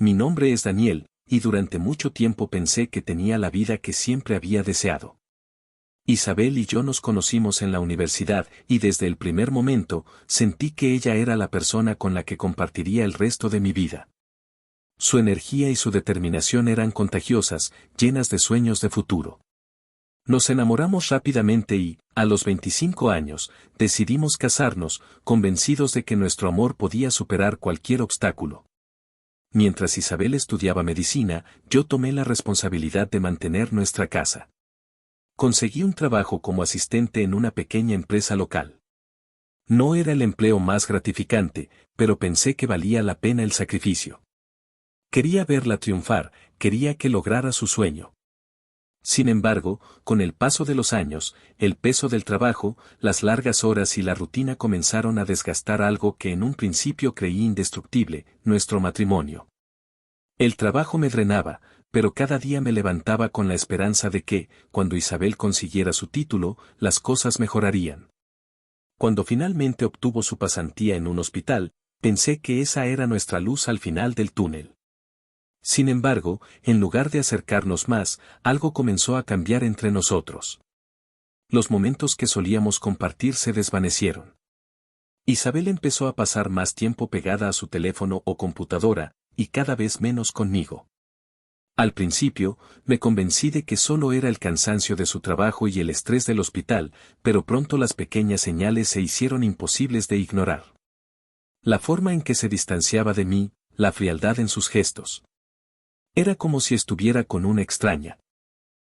Mi nombre es Daniel, y durante mucho tiempo pensé que tenía la vida que siempre había deseado. Isabel y yo nos conocimos en la universidad y desde el primer momento sentí que ella era la persona con la que compartiría el resto de mi vida. Su energía y su determinación eran contagiosas, llenas de sueños de futuro. Nos enamoramos rápidamente y, a los 25 años, decidimos casarnos, convencidos de que nuestro amor podía superar cualquier obstáculo. Mientras Isabel estudiaba medicina, yo tomé la responsabilidad de mantener nuestra casa. Conseguí un trabajo como asistente en una pequeña empresa local. No era el empleo más gratificante, pero pensé que valía la pena el sacrificio. Quería verla triunfar, quería que lograra su sueño. Sin embargo, con el paso de los años, el peso del trabajo, las largas horas y la rutina comenzaron a desgastar algo que en un principio creí indestructible, nuestro matrimonio. El trabajo me drenaba, pero cada día me levantaba con la esperanza de que, cuando Isabel consiguiera su título, las cosas mejorarían. Cuando finalmente obtuvo su pasantía en un hospital, pensé que esa era nuestra luz al final del túnel. Sin embargo, en lugar de acercarnos más, algo comenzó a cambiar entre nosotros. Los momentos que solíamos compartir se desvanecieron. Isabel empezó a pasar más tiempo pegada a su teléfono o computadora, y cada vez menos conmigo. Al principio, me convencí de que solo era el cansancio de su trabajo y el estrés del hospital, pero pronto las pequeñas señales se hicieron imposibles de ignorar. La forma en que se distanciaba de mí, la frialdad en sus gestos. Era como si estuviera con una extraña.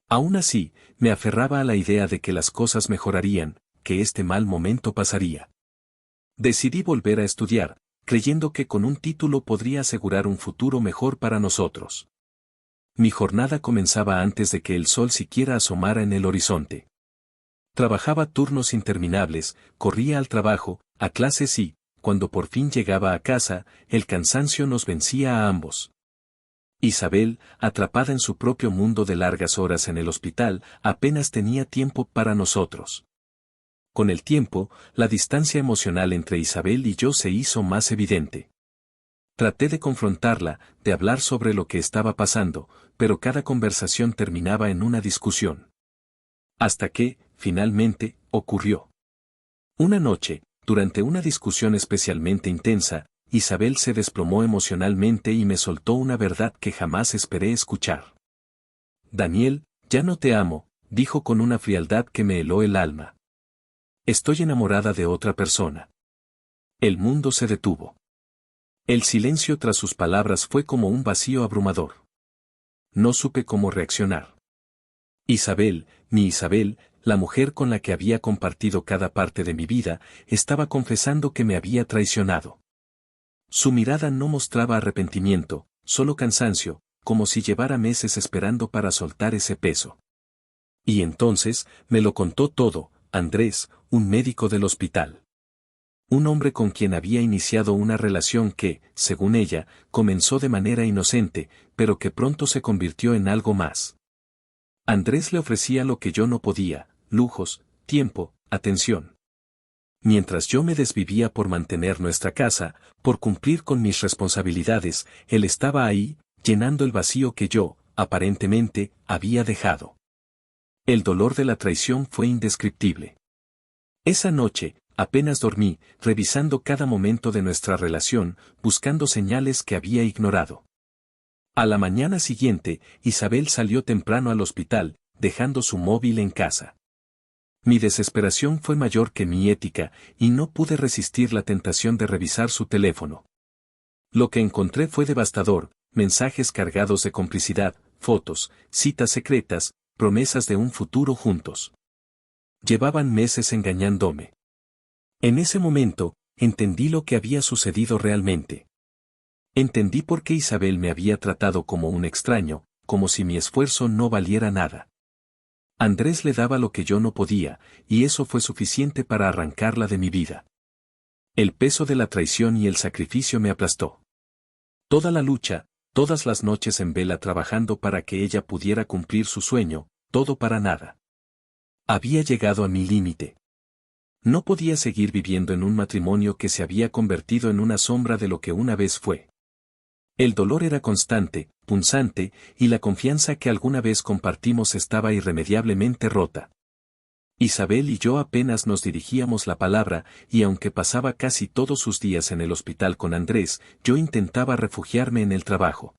Aún así, me aferraba a la idea de que las cosas mejorarían, que este mal momento pasaría. Decidí volver a estudiar, creyendo que con un título podría asegurar un futuro mejor para nosotros. Mi jornada comenzaba antes de que el sol siquiera asomara en el horizonte. Trabajaba turnos interminables, corría al trabajo, a clases y, cuando por fin llegaba a casa, el cansancio nos vencía a ambos. Isabel, atrapada en su propio mundo de largas horas en el hospital, apenas tenía tiempo para nosotros. Con el tiempo, la distancia emocional entre Isabel y yo se hizo más evidente. Traté de confrontarla, de hablar sobre lo que estaba pasando, pero cada conversación terminaba en una discusión. Hasta que, finalmente, ocurrió. Una noche, durante una discusión especialmente intensa, Isabel se desplomó emocionalmente y me soltó una verdad que jamás esperé escuchar. Daniel, ya no te amo, dijo con una frialdad que me heló el alma. Estoy enamorada de otra persona. El mundo se detuvo. El silencio tras sus palabras fue como un vacío abrumador. No supe cómo reaccionar. Isabel, mi Isabel, la mujer con la que había compartido cada parte de mi vida, estaba confesando que me había traicionado. Su mirada no mostraba arrepentimiento, solo cansancio, como si llevara meses esperando para soltar ese peso. Y entonces, me lo contó todo, Andrés, un médico del hospital. Un hombre con quien había iniciado una relación que, según ella, comenzó de manera inocente, pero que pronto se convirtió en algo más. Andrés le ofrecía lo que yo no podía, lujos, tiempo, atención. Mientras yo me desvivía por mantener nuestra casa, por cumplir con mis responsabilidades, él estaba ahí, llenando el vacío que yo, aparentemente, había dejado. El dolor de la traición fue indescriptible. Esa noche, apenas dormí, revisando cada momento de nuestra relación, buscando señales que había ignorado. A la mañana siguiente, Isabel salió temprano al hospital, dejando su móvil en casa. Mi desesperación fue mayor que mi ética, y no pude resistir la tentación de revisar su teléfono. Lo que encontré fue devastador, mensajes cargados de complicidad, fotos, citas secretas, promesas de un futuro juntos. Llevaban meses engañándome. En ese momento, entendí lo que había sucedido realmente. Entendí por qué Isabel me había tratado como un extraño, como si mi esfuerzo no valiera nada. Andrés le daba lo que yo no podía, y eso fue suficiente para arrancarla de mi vida. El peso de la traición y el sacrificio me aplastó. Toda la lucha, todas las noches en vela trabajando para que ella pudiera cumplir su sueño, todo para nada. Había llegado a mi límite. No podía seguir viviendo en un matrimonio que se había convertido en una sombra de lo que una vez fue. El dolor era constante, punzante, y la confianza que alguna vez compartimos estaba irremediablemente rota. Isabel y yo apenas nos dirigíamos la palabra, y aunque pasaba casi todos sus días en el hospital con Andrés, yo intentaba refugiarme en el trabajo.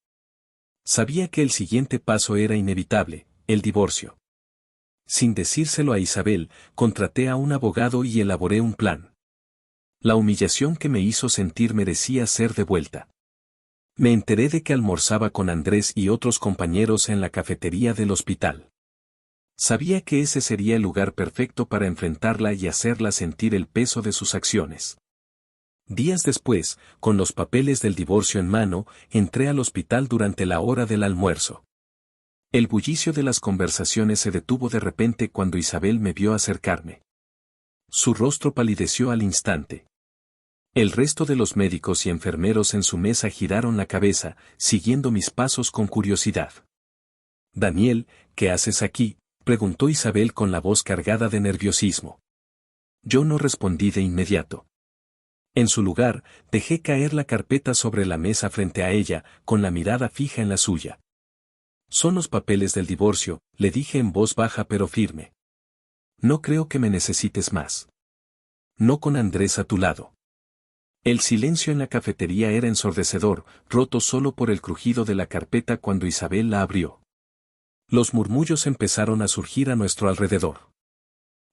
Sabía que el siguiente paso era inevitable, el divorcio. Sin decírselo a Isabel, contraté a un abogado y elaboré un plan. La humillación que me hizo sentir merecía ser devuelta. Me enteré de que almorzaba con Andrés y otros compañeros en la cafetería del hospital. Sabía que ese sería el lugar perfecto para enfrentarla y hacerla sentir el peso de sus acciones. Días después, con los papeles del divorcio en mano, entré al hospital durante la hora del almuerzo. El bullicio de las conversaciones se detuvo de repente cuando Isabel me vio acercarme. Su rostro palideció al instante. El resto de los médicos y enfermeros en su mesa giraron la cabeza, siguiendo mis pasos con curiosidad. «Daniel, ¿qué haces aquí?», preguntó Isabel con la voz cargada de nerviosismo. Yo no respondí de inmediato. En su lugar, dejé caer la carpeta sobre la mesa frente a ella, con la mirada fija en la suya. «Son los papeles del divorcio», le dije en voz baja pero firme. «No creo que me necesites más. No con Andrés a tu lado». El silencio en la cafetería era ensordecedor, roto solo por el crujido de la carpeta cuando Isabel la abrió. Los murmullos empezaron a surgir a nuestro alrededor.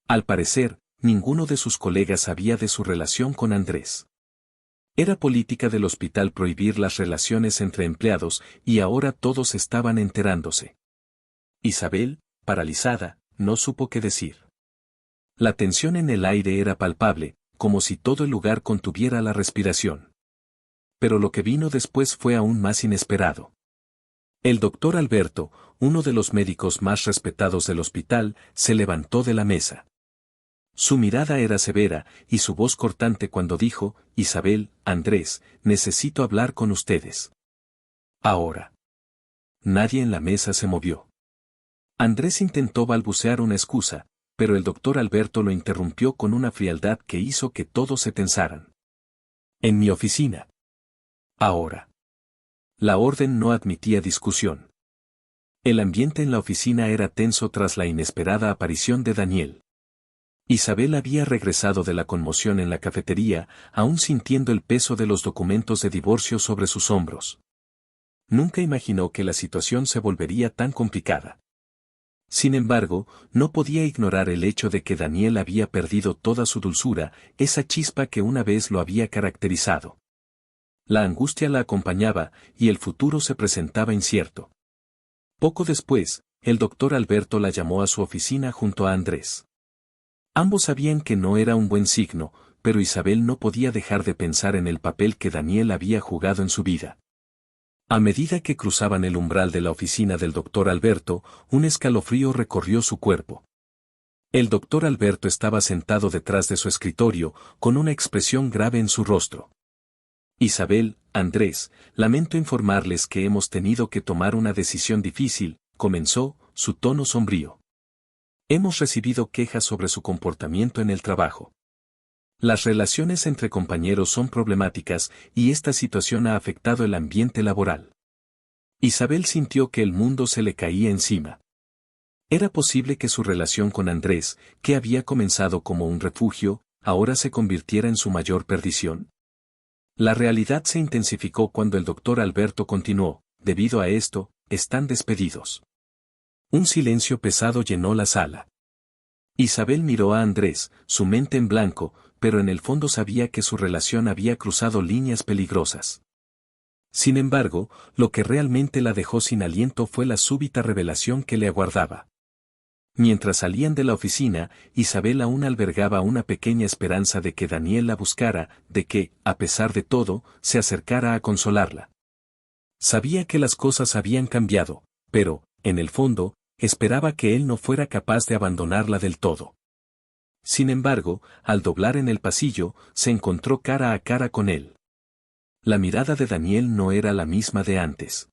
Al parecer, ninguno de sus colegas sabía de su relación con Andrés. Era política del hospital prohibir las relaciones entre empleados y ahora todos estaban enterándose. Isabel, paralizada, no supo qué decir. La tensión en el aire era palpable, como si todo el lugar contuviera la respiración. Pero lo que vino después fue aún más inesperado. El doctor Alberto, uno de los médicos más respetados del hospital, se levantó de la mesa. Su mirada era severa, y su voz cortante cuando dijo: «Isabel, Andrés, necesito hablar con ustedes. Ahora». Nadie en la mesa se movió. Andrés intentó balbucear una excusa, pero el doctor Alberto lo interrumpió con una frialdad que hizo que todos se tensaran. «En mi oficina. Ahora». La orden no admitía discusión. El ambiente en la oficina era tenso tras la inesperada aparición de Daniel. Isabel había regresado de la conmoción en la cafetería, aún sintiendo el peso de los documentos de divorcio sobre sus hombros. Nunca imaginó que la situación se volvería tan complicada. Sin embargo, no podía ignorar el hecho de que Daniel había perdido toda su dulzura, esa chispa que una vez lo había caracterizado. La angustia la acompañaba, y el futuro se presentaba incierto. Poco después, el doctor Alberto la llamó a su oficina junto a Andrés. Ambos sabían que no era un buen signo, pero Isabel no podía dejar de pensar en el papel que Daniel había jugado en su vida. A medida que cruzaban el umbral de la oficina del doctor Alberto, un escalofrío recorrió su cuerpo. El doctor Alberto estaba sentado detrás de su escritorio, con una expresión grave en su rostro. «Isabel, Andrés, lamento informarles que hemos tenido que tomar una decisión difícil», comenzó, su tono sombrío. «Hemos recibido quejas sobre su comportamiento en el trabajo. Las relaciones entre compañeros son problemáticas y esta situación ha afectado el ambiente laboral». Isabel sintió que el mundo se le caía encima. ¿Era posible que su relación con Andrés, que había comenzado como un refugio, ahora se convirtiera en su mayor perdición? La realidad se intensificó cuando el doctor Alberto continuó: «Debido a esto, están despedidos». Un silencio pesado llenó la sala. Isabel miró a Andrés, su mente en blanco, pero en el fondo sabía que su relación había cruzado líneas peligrosas. Sin embargo, lo que realmente la dejó sin aliento fue la súbita revelación que le aguardaba. Mientras salían de la oficina, Isabel aún albergaba una pequeña esperanza de que Daniel la buscara, de que, a pesar de todo, se acercara a consolarla. Sabía que las cosas habían cambiado, pero, en el fondo, esperaba que él no fuera capaz de abandonarla del todo. Sin embargo, al doblar en el pasillo, se encontró cara a cara con él. La mirada de Daniel no era la misma de antes.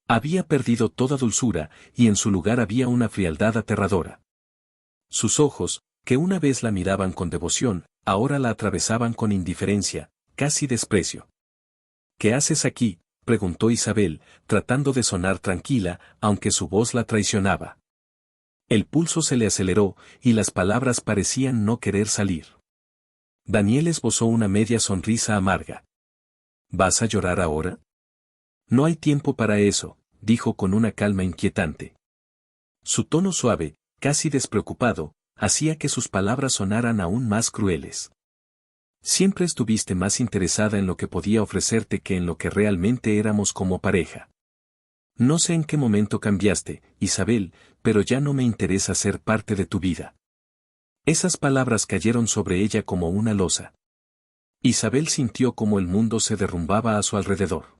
Había perdido toda dulzura, y en su lugar había una frialdad aterradora. Sus ojos, que una vez la miraban con devoción, ahora la atravesaban con indiferencia, casi desprecio. «¿Qué haces aquí?», preguntó Isabel, tratando de sonar tranquila, aunque su voz la traicionaba. El pulso se le aceleró, y las palabras parecían no querer salir. Daniel esbozó una media sonrisa amarga. ¿Vas a llorar ahora? No hay tiempo para eso, dijo con una calma inquietante. Su tono suave, casi despreocupado, hacía que sus palabras sonaran aún más crueles. Siempre estuviste más interesada en lo que podía ofrecerte que en lo que realmente éramos como pareja. No sé en qué momento cambiaste, Isabel, pero ya no me interesa ser parte de tu vida. Esas palabras cayeron sobre ella como una losa. Isabel sintió como el mundo se derrumbaba a su alrededor.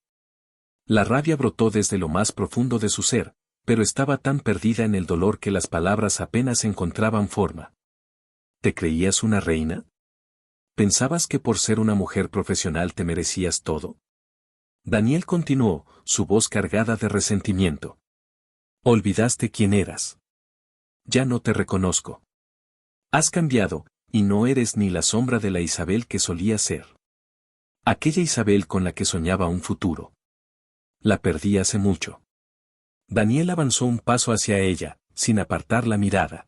La rabia brotó desde lo más profundo de su ser, pero estaba tan perdida en el dolor que las palabras apenas encontraban forma. ¿Te creías una reina? ¿Pensabas que por ser una mujer profesional te merecías todo? Daniel continuó, su voz cargada de resentimiento. Olvidaste quién eras. Ya no te reconozco. Has cambiado, y no eres ni la sombra de la Isabel que solía ser. Aquella Isabel con la que soñaba un futuro. La perdí hace mucho. Daniel avanzó un paso hacia ella, sin apartar la mirada.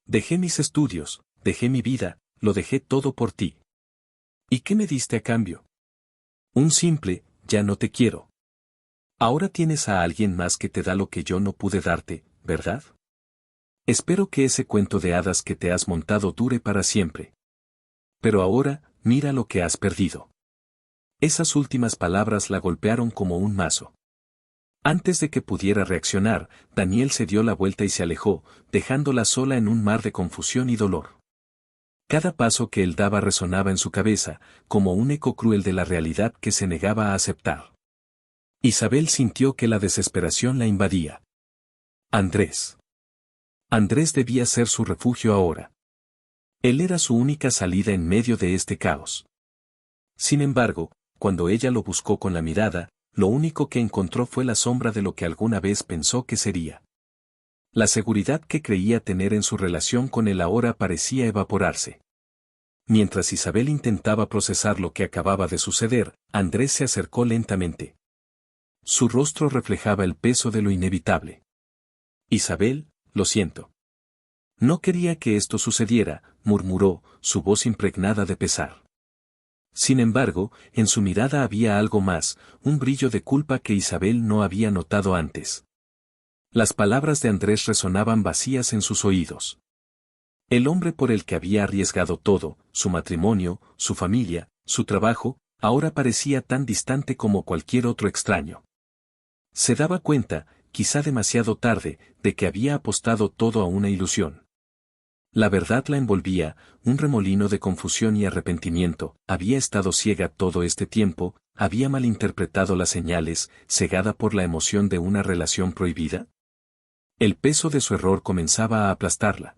Dejé mis estudios, dejé mi vida, lo dejé todo por ti. ¿Y qué me diste a cambio? Un simple, ya no te quiero. Ahora tienes a alguien más que te da lo que yo no pude darte, ¿verdad? Espero que ese cuento de hadas que te has montado dure para siempre. Pero ahora, mira lo que has perdido. Esas últimas palabras la golpearon como un mazo. Antes de que pudiera reaccionar, Daniel se dio la vuelta y se alejó, dejándola sola en un mar de confusión y dolor. Cada paso que él daba resonaba en su cabeza, como un eco cruel de la realidad que se negaba a aceptar. Isabel sintió que la desesperación la invadía. Andrés. Andrés debía ser su refugio ahora. Él era su única salida en medio de este caos. Sin embargo, cuando ella lo buscó con la mirada, lo único que encontró fue la sombra de lo que alguna vez pensó que sería. La seguridad que creía tener en su relación con él ahora parecía evaporarse. Mientras Isabel intentaba procesar lo que acababa de suceder, Andrés se acercó lentamente. Su rostro reflejaba el peso de lo inevitable. Isabel, lo siento. No quería que esto sucediera, murmuró, su voz impregnada de pesar. Sin embargo, en su mirada había algo más, un brillo de culpa que Isabel no había notado antes. Las palabras de Andrés resonaban vacías en sus oídos. El hombre por el que había arriesgado todo, su matrimonio, su familia, su trabajo, ahora parecía tan distante como cualquier otro extraño. Se daba cuenta, quizá demasiado tarde, de que había apostado todo a una ilusión. La verdad la envolvía, un remolino de confusión y arrepentimiento, había estado ciega todo este tiempo, había malinterpretado las señales, cegada por la emoción de una relación prohibida. El peso de su error comenzaba a aplastarla.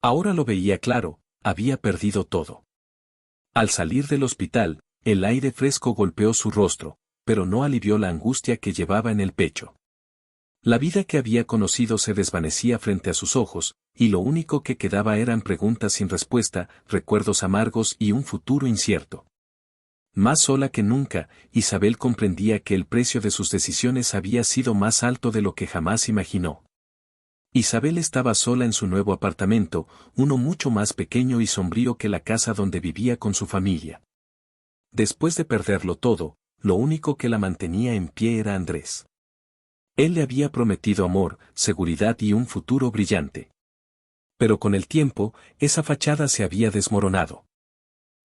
Ahora lo veía claro, había perdido todo. Al salir del hospital, el aire fresco golpeó su rostro, pero no alivió la angustia que llevaba en el pecho. La vida que había conocido se desvanecía frente a sus ojos, y lo único que quedaba eran preguntas sin respuesta, recuerdos amargos y un futuro incierto. Más sola que nunca, Isabel comprendía que el precio de sus decisiones había sido más alto de lo que jamás imaginó. Isabel estaba sola en su nuevo apartamento, uno mucho más pequeño y sombrío que la casa donde vivía con su familia. Después de perderlo todo, lo único que la mantenía en pie era Andrés. Él le había prometido amor, seguridad y un futuro brillante. Pero con el tiempo, esa fachada se había desmoronado.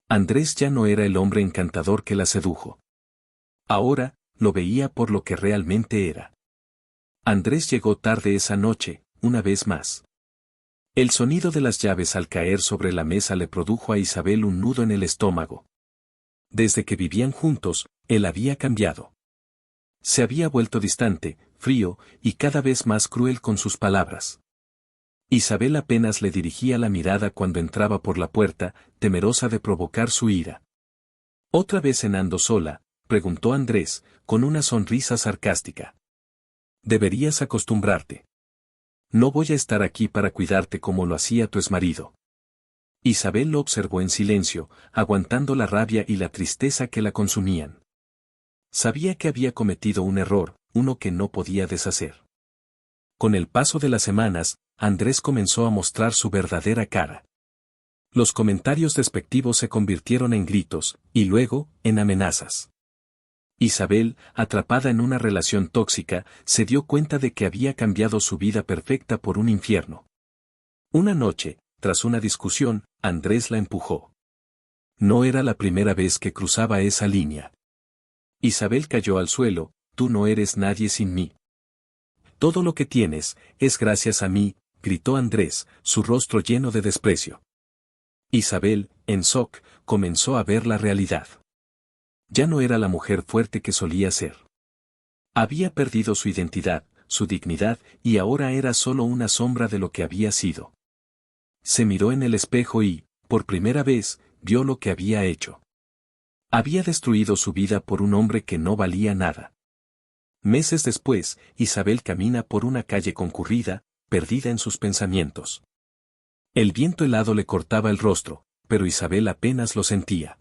Andrés ya no era el hombre encantador que la sedujo. Ahora, lo veía por lo que realmente era. Andrés llegó tarde esa noche, una vez más. El sonido de las llaves al caer sobre la mesa le produjo a Isabel un nudo en el estómago. Desde que vivían juntos, él había cambiado. Se había vuelto distante, frío, y cada vez más cruel con sus palabras. Isabel apenas le dirigía la mirada cuando entraba por la puerta, temerosa de provocar su ira. ¿Otra vez cenando sola?, preguntó Andrés, con una sonrisa sarcástica. Deberías acostumbrarte. No voy a estar aquí para cuidarte como lo hacía tu exmarido. Isabel lo observó en silencio, aguantando la rabia y la tristeza que la consumían. Sabía que había cometido un error, uno que no podía deshacer. Con el paso de las semanas, Andrés comenzó a mostrar su verdadera cara. Los comentarios despectivos se convirtieron en gritos, y luego, en amenazas. Isabel, atrapada en una relación tóxica, se dio cuenta de que había cambiado su vida perfecta por un infierno. Una noche, tras una discusión, Andrés la empujó. No era la primera vez que cruzaba esa línea. Isabel cayó al suelo: tú no eres nadie sin mí. Todo lo que tienes, es gracias a mí, gritó Andrés, su rostro lleno de desprecio. Isabel, en shock, comenzó a ver la realidad. Ya no era la mujer fuerte que solía ser. Había perdido su identidad, su dignidad, y ahora era solo una sombra de lo que había sido. Se miró en el espejo y, por primera vez, vio lo que había hecho. Había destruido su vida por un hombre que no valía nada. Meses después, Isabel camina por una calle concurrida, perdida en sus pensamientos. El viento helado le cortaba el rostro, pero Isabel apenas lo sentía.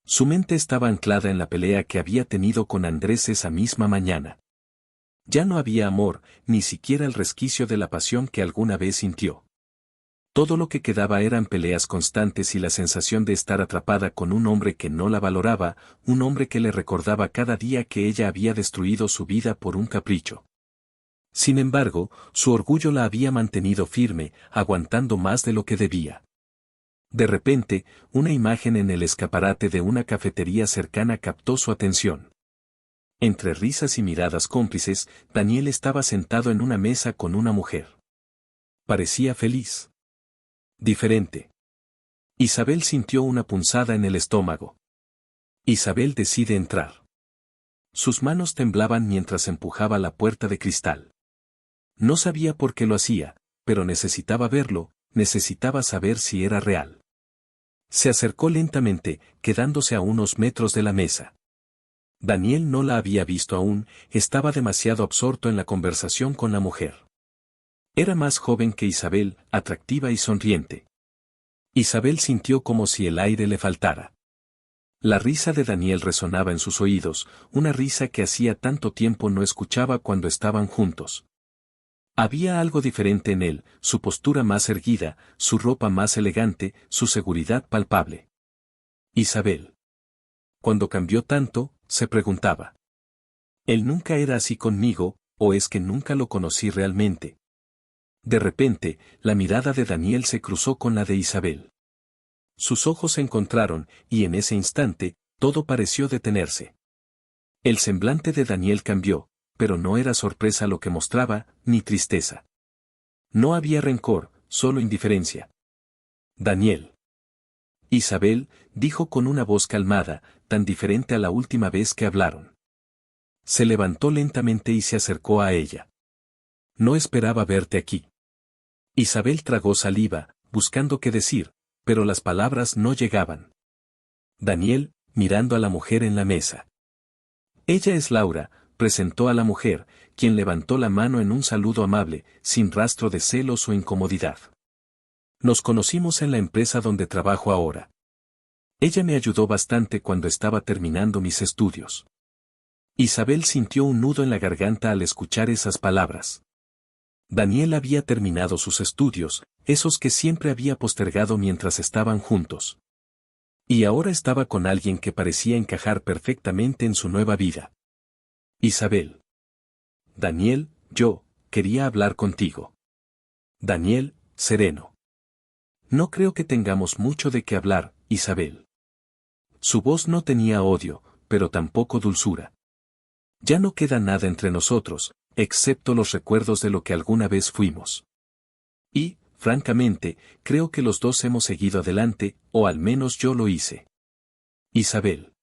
Su mente estaba anclada en la pelea que había tenido con Andrés esa misma mañana. Ya no había amor, ni siquiera el resquicio de la pasión que alguna vez sintió. Todo lo que quedaba eran peleas constantes y la sensación de estar atrapada con un hombre que no la valoraba, un hombre que le recordaba cada día que ella había destruido su vida por un capricho. Sin embargo, su orgullo la había mantenido firme, aguantando más de lo que debía. De repente, una imagen en el escaparate de una cafetería cercana captó su atención. Entre risas y miradas cómplices, Daniel estaba sentado en una mesa con una mujer. Parecía feliz. Diferente. Isabel sintió una punzada en el estómago. Isabel decide entrar. Sus manos temblaban mientras empujaba la puerta de cristal. No sabía por qué lo hacía, pero necesitaba verlo, necesitaba saber si era real. Se acercó lentamente, quedándose a unos metros de la mesa. Daniel no la había visto aún, estaba demasiado absorto en la conversación con la mujer. Era más joven que Isabel, atractiva y sonriente. Isabel sintió como si el aire le faltara. La risa de Daniel resonaba en sus oídos, una risa que hacía tanto tiempo no escuchaba cuando estaban juntos. Había algo diferente en él, su postura más erguida, su ropa más elegante, su seguridad palpable. Isabel. Cuando cambió tanto, se preguntaba. ¿Él nunca era así conmigo, o es que nunca lo conocí realmente? De repente, la mirada de Daniel se cruzó con la de Isabel. Sus ojos se encontraron, y en ese instante, todo pareció detenerse. El semblante de Daniel cambió, pero no era sorpresa lo que mostraba, ni tristeza. No había rencor, solo indiferencia. Daniel. Isabel, dijo con una voz calmada, tan diferente a la última vez que hablaron. Se levantó lentamente y se acercó a ella. No esperaba verte aquí. Isabel tragó saliva, buscando qué decir, pero las palabras no llegaban. Daniel, mirando a la mujer en la mesa. Ella es Laura, presentó a la mujer, quien levantó la mano en un saludo amable, sin rastro de celos o incomodidad. Nos conocimos en la empresa donde trabajo ahora. Ella me ayudó bastante cuando estaba terminando mis estudios. Isabel sintió un nudo en la garganta al escuchar esas palabras. Daniel había terminado sus estudios, esos que siempre había postergado mientras estaban juntos. Y ahora estaba con alguien que parecía encajar perfectamente en su nueva vida. Isabel. Daniel, yo, quería hablar contigo. Daniel, sereno. No creo que tengamos mucho de qué hablar, Isabel. Su voz no tenía odio, pero tampoco dulzura. Ya no queda nada entre nosotros, excepto los recuerdos de lo que alguna vez fuimos. Y, francamente, creo que los dos hemos seguido adelante, o al menos yo lo hice. Isabel.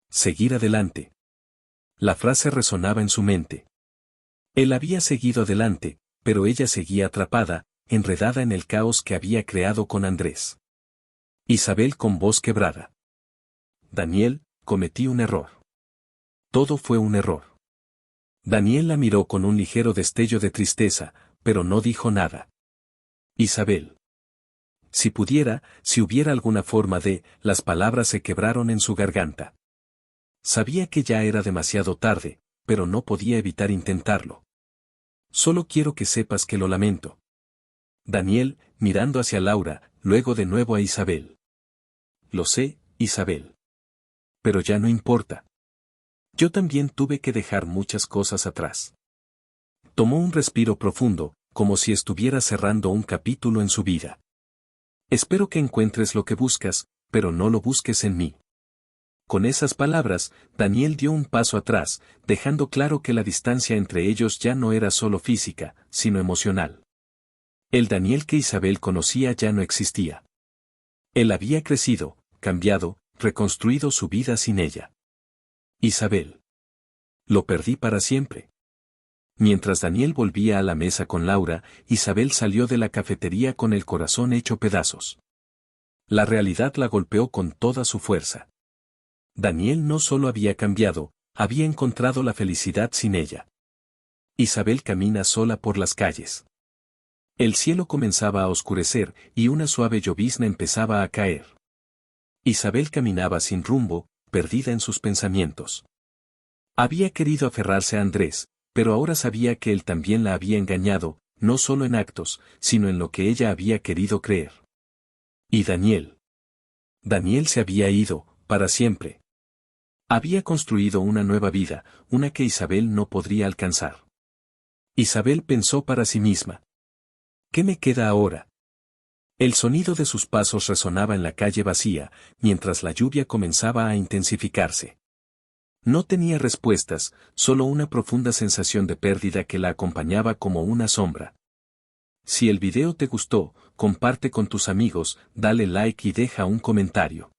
Seguir adelante. La frase resonaba en su mente. Él había seguido adelante, pero ella seguía atrapada, enredada en el caos que había creado con Andrés. Isabel con voz quebrada. Daniel, cometí un error. Todo fue un error. Daniel la miró con un ligero destello de tristeza, pero no dijo nada. Isabel. Si pudiera, si hubiera alguna forma de, las palabras se quebraron en su garganta. Sabía que ya era demasiado tarde, pero no podía evitar intentarlo. Solo quiero que sepas que lo lamento. Daniel, mirando hacia Laura, luego de nuevo a Isabel. Lo sé, Isabel. Pero ya no importa. Yo también tuve que dejar muchas cosas atrás. Tomó un respiro profundo, como si estuviera cerrando un capítulo en su vida. Espero que encuentres lo que buscas, pero no lo busques en mí. Con esas palabras, Daniel dio un paso atrás, dejando claro que la distancia entre ellos ya no era solo física, sino emocional. El Daniel que Isabel conocía ya no existía. Él había crecido, cambiado, reconstruido su vida sin ella. Isabel. Lo perdí para siempre. Mientras Daniel volvía a la mesa con Laura, Isabel salió de la cafetería con el corazón hecho pedazos. La realidad la golpeó con toda su fuerza. Daniel no solo había cambiado, había encontrado la felicidad sin ella. Isabel camina sola por las calles. El cielo comenzaba a oscurecer y una suave llovizna empezaba a caer. Isabel caminaba sin rumbo, perdida en sus pensamientos. Había querido aferrarse a Andrés, pero ahora sabía que él también la había engañado, no solo en actos, sino en lo que ella había querido creer. ¿Y Daniel? Daniel se había ido, para siempre. Había construido una nueva vida, una que Isabel no podría alcanzar. Isabel pensó para sí misma. ¿Qué me queda ahora? El sonido de sus pasos resonaba en la calle vacía, mientras la lluvia comenzaba a intensificarse. No tenía respuestas, solo una profunda sensación de pérdida que la acompañaba como una sombra. Si el video te gustó, comparte con tus amigos, dale like y deja un comentario.